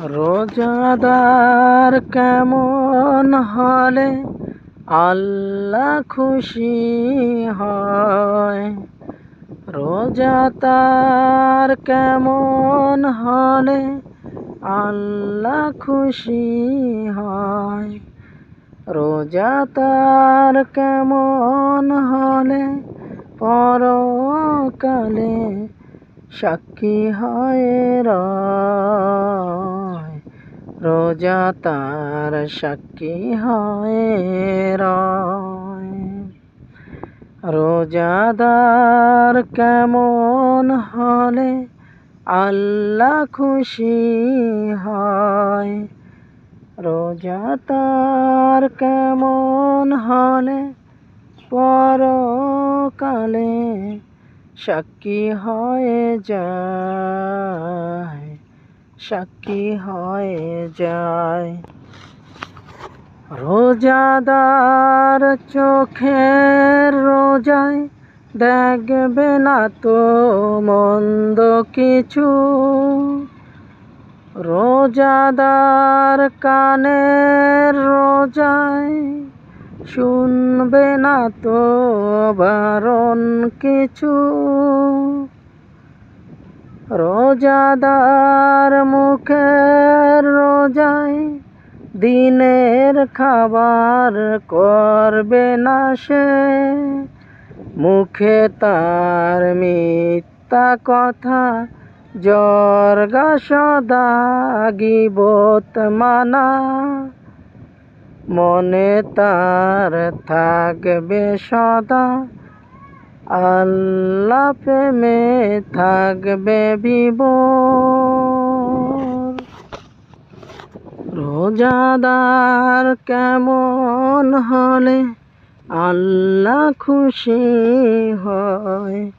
রোজাদার কেমন হলে আল্লাহ খুশি হয়। রোজাদার কেমন হলে আল্লাহ খুশি হয়। রোজাদার কেমন হলে পরকালে সাক্ষী হয়ে রয়। রোজাদার সাক্ষী হয়ে রয়। রোজাদার কেমন হলে আল্লাহ খুশি হয়। রোজাদার কেমন হলে পরকালে সাক্ষী হয়ে যায়। সাক্ষী হয়ে যায়। রোজাদার চোখের রোজায় দেখবে না তো মন্দ কিছু। রোজাদার কানের রোজায় শুনবে না তো বারণ কিছু। রোজাদার মুখের রোজায় দিনের খাবার করবে না সে। মুখে তার মিথ্যা কথা জর্গা সদা গীবত মানা। মনে তার থাকবে সদা আল্লাহ প্রেমে থাকবে বিভোর। রোজাদার কেমন হলে আল্লাহ খুশি হয়।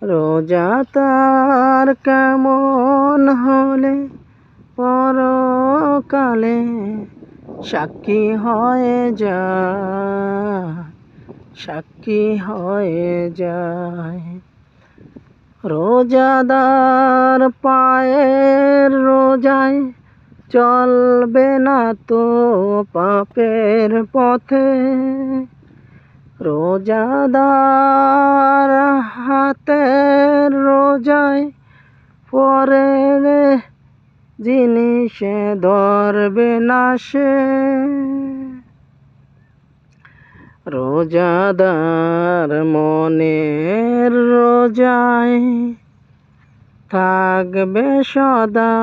রোজাদার কেমন হলে পরকালে সাক্ষী হয়ে যায়। সাক্ষী হয়ে যায়। রোজাদার পায়ের রোজায় চলবে না তো পাপের পথে। রোজাদার হাতের রোজায় পরের জিনিসে ধরবে না সে। রোজাদার মনের রোজায় থাকবে সদা